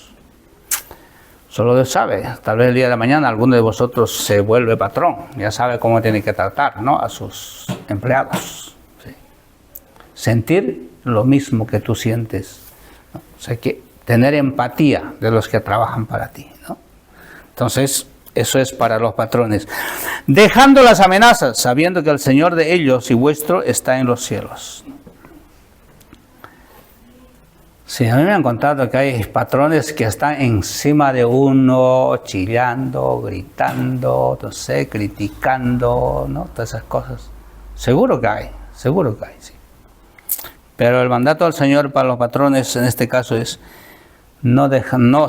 Solo Dios sabe, tal vez el día de mañana alguno de vosotros se vuelve patrón, ya sabe cómo tiene que tratar, ¿no?, a sus empleados. ¿Sí? Sentir lo mismo que tú sientes, ¿no? O sea, que tener empatía de los que trabajan para ti, ¿no? Entonces, eso es para los patrones. Dejando las amenazas, sabiendo que el Señor de ellos y vuestro está en los cielos. Sí, a mí me han contado que hay patrones que están encima de uno, chillando, gritando, no sé, criticando, ¿no? Todas esas cosas. Seguro que hay, sí. Pero el mandato del Señor para los patrones en este caso es dejando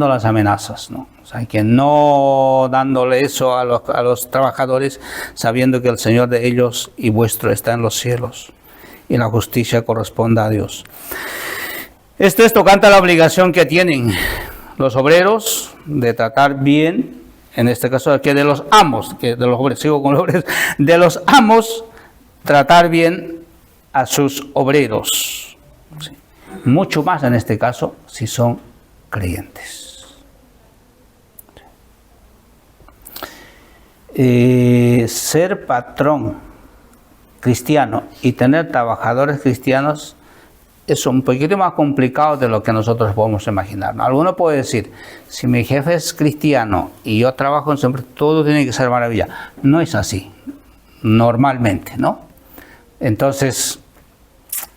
las amenazas, ¿no? O sea, que no dándole eso a los trabajadores, sabiendo que el Señor de ellos y vuestro está en los cielos. Y la justicia corresponde a Dios. Este es tocante a la obligación que tienen los obreros de tratar bien, en este caso aquí de los amos, que de los obreros, sigo con los obreros, de los amos tratar bien a sus obreros. Sí. Mucho más en este caso si son creyentes. Ser patrón cristiano y tener trabajadores cristianos es un poquito más complicado de lo que nosotros podemos imaginar, ¿no? Alguno puede decir, si mi jefe es cristiano y yo trabajo en su empresa, todo tiene que ser maravilla. No es así, normalmente, ¿no? Entonces,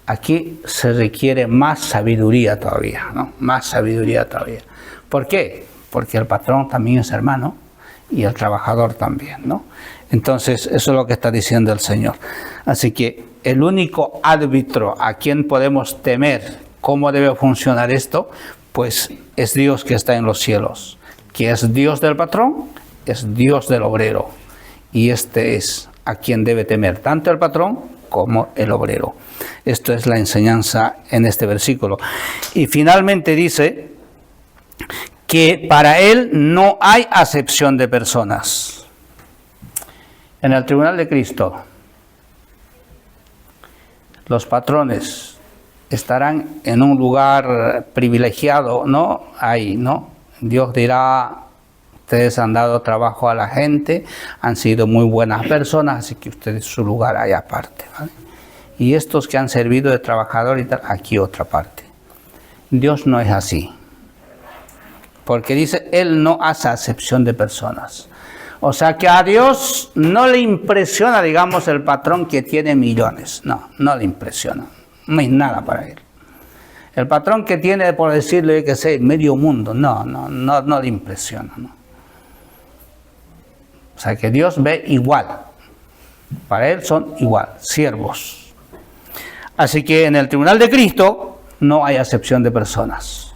aquí se requiere más sabiduría todavía, ¿no? Más sabiduría todavía. ¿Por qué? Porque el patrón también es hermano y el trabajador también, ¿no? Entonces, eso es lo que está diciendo el Señor. Así que el único árbitro a quien podemos temer cómo debe funcionar esto, pues es Dios que está en los cielos, que es Dios del patrón, es Dios del obrero. Y este es a quien debe temer tanto el patrón como el obrero. Esto es la enseñanza en este versículo. Y finalmente dice que para él no hay acepción de personas. En el tribunal de Cristo, los patrones estarán en un lugar privilegiado, ¿no? Ahí, ¿no? Dios dirá, ustedes han dado trabajo a la gente, han sido muy buenas personas, así que ustedes su lugar hay aparte, ¿vale? Y estos que han servido de trabajador y tal, aquí otra parte. Dios no es así, porque dice, Él no hace acepción de personas. O sea que a Dios no le impresiona, digamos, el patrón que tiene millones. No, no le impresiona. No hay nada para él. El patrón que tiene, por decirle que sé, medio mundo, no le impresiona, ¿no? O sea que Dios ve igual. Para él son igual, siervos. Así que en el tribunal de Cristo no hay acepción de personas.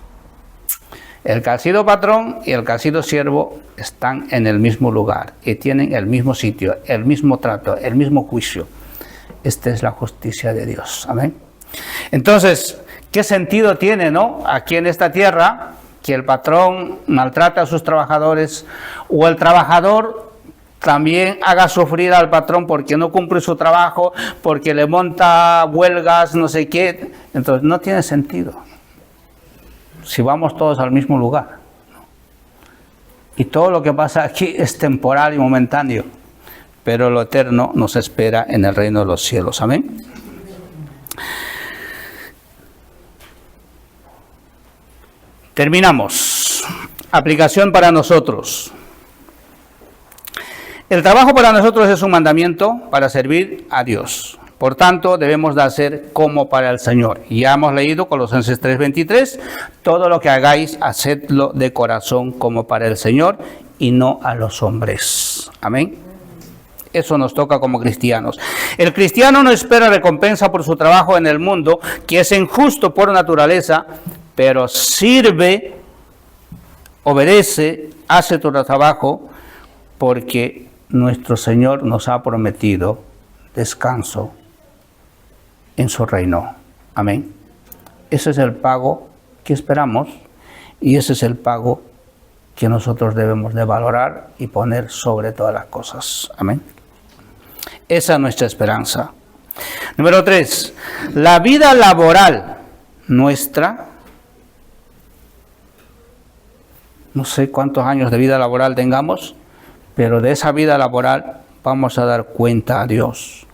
El que ha sido patrón y el que ha sido siervo están en el mismo lugar y tienen el mismo sitio, el mismo trato, el mismo juicio. Esta es la justicia de Dios. Amén. Entonces, ¿qué sentido tiene, no? Aquí en esta tierra, que el patrón maltrata a sus trabajadores o el trabajador también haga sufrir al patrón porque no cumple su trabajo, porque le monta huelgas, no sé qué? Entonces, no tiene sentido. Si vamos todos al mismo lugar. Y todo lo que pasa aquí es temporal y momentáneo, pero lo eterno nos espera en el reino de los cielos. Amén. Terminamos. Aplicación para nosotros. El trabajo para nosotros es un mandamiento para servir a Dios. Por tanto, debemos de hacer como para el Señor. Ya hemos leído Colosenses 3:23, todo lo que hagáis, hacedlo de corazón como para el Señor y no a los hombres. Amén. Eso nos toca como cristianos. El cristiano no espera recompensa por su trabajo en el mundo, que es injusto por naturaleza, pero sirve, obedece, hace tu trabajo, porque nuestro Señor nos ha prometido descanso en su reino. Amén. Ese es el pago que esperamos y ese es el pago que nosotros debemos de valorar y poner sobre todas las cosas. Amén. Esa es nuestra esperanza. Número 3. La vida laboral nuestra, no sé cuántos años de vida laboral tengamos, pero de esa vida laboral vamos a dar cuenta a Dios.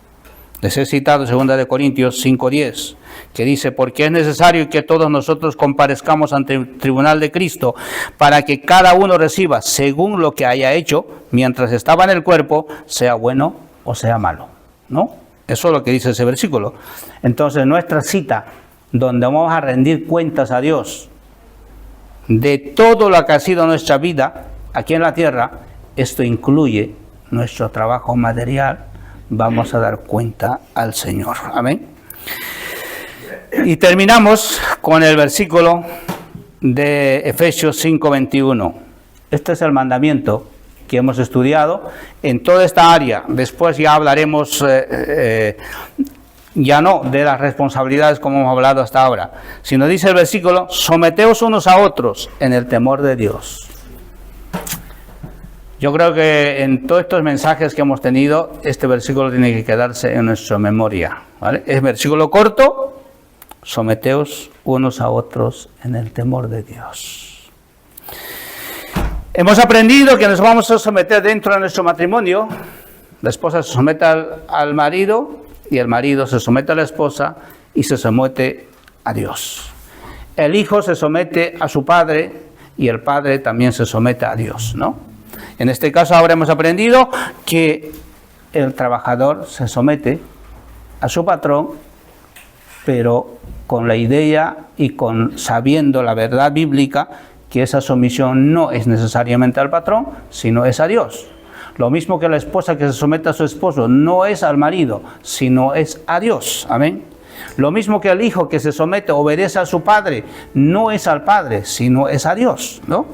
Les he citado 2 Corintios 5:10, que dice, porque es necesario que todos nosotros comparezcamos ante el tribunal de Cristo, para que cada uno reciba según lo que haya hecho, mientras estaba en el cuerpo, sea bueno o sea malo. ¿No? Eso es lo que dice ese versículo. Entonces, nuestra cita, donde vamos a rendir cuentas a Dios de todo lo que ha sido nuestra vida aquí en la tierra, esto incluye nuestro trabajo material, vamos a dar cuenta al Señor. Amén. Y terminamos con el versículo de Efesios 5:21. Este es el mandamiento que hemos estudiado en toda esta área. Después ya hablaremos, ya no de las responsabilidades como hemos hablado hasta ahora, sino dice el versículo, someteos unos a otros en el temor de Dios. Yo creo que en todos estos mensajes que hemos tenido, este versículo tiene que quedarse en nuestra memoria, ¿vale? Es versículo corto, someteos unos a otros en el temor de Dios. Hemos aprendido que nos vamos a someter dentro de nuestro matrimonio. La esposa se somete al marido y el marido se somete a la esposa y se somete a Dios. El hijo se somete a su padre y el padre también se somete a Dios, ¿no? En este caso ahora hemos aprendido que el trabajador se somete a su patrón, pero con la idea y sabiendo la verdad bíblica que esa sumisión no es necesariamente al patrón, sino es a Dios. Lo mismo que la esposa que se somete a su esposo no es al marido, sino es a Dios. Amén. Lo mismo que el hijo que se somete, obedece a su padre, no es al padre, sino es a Dios, ¿no?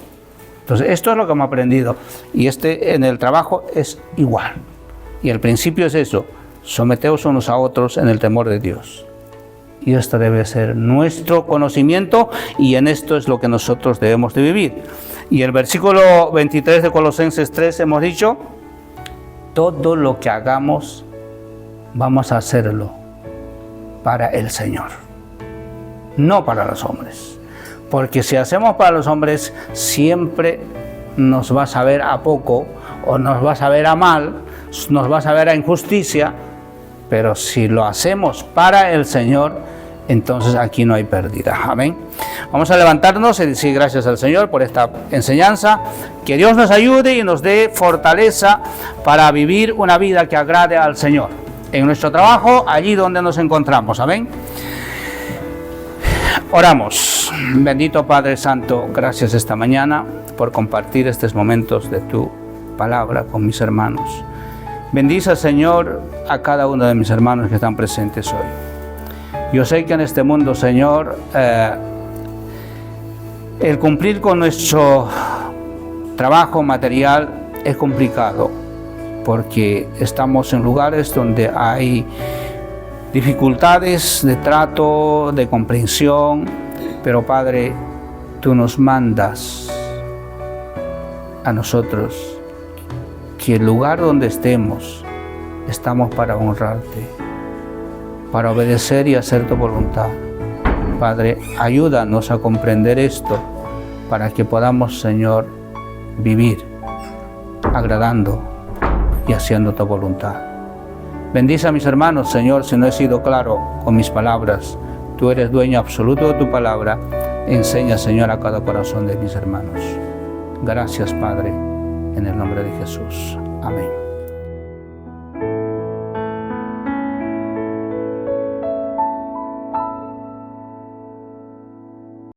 Entonces, esto es lo que hemos aprendido. Y en el trabajo es igual. Y el principio es eso, someteos unos a otros en el temor de Dios. Y esto debe ser nuestro conocimiento y en esto es lo que nosotros debemos de vivir. Y el versículo 23 de Colosenses 3 hemos dicho, todo lo que hagamos, vamos a hacerlo para el Señor, no para los hombres. Porque si hacemos para los hombres, siempre nos va a saber a poco, o nos va a saber a mal, nos va a saber a injusticia, pero si lo hacemos para el Señor, entonces aquí no hay pérdida. Amén. Vamos a levantarnos y decir gracias al Señor por esta enseñanza. Que Dios nos ayude y nos dé fortaleza para vivir una vida que agrade al Señor. En nuestro trabajo, allí donde nos encontramos. Amén. Oramos. Bendito Padre Santo, gracias esta mañana por compartir estos momentos de tu palabra con mis hermanos. Bendice, Señor, a cada uno de mis hermanos que están presentes hoy. Yo sé que en este mundo, Señor, el cumplir con nuestro trabajo material es complicado, porque estamos en lugares donde hay dificultades de trato, de comprensión, pero Padre, tú nos mandas a nosotros que el lugar donde estemos, estamos para honrarte, para obedecer y hacer tu voluntad. Padre, ayúdanos a comprender esto para que podamos, Señor, vivir agradando y haciendo tu voluntad. Bendice a mis hermanos, Señor, si no he sido claro con mis palabras. Tú eres dueño absoluto de tu palabra. Enseña, Señor, a cada corazón de mis hermanos. Gracias, Padre, en el nombre de Jesús. Amén.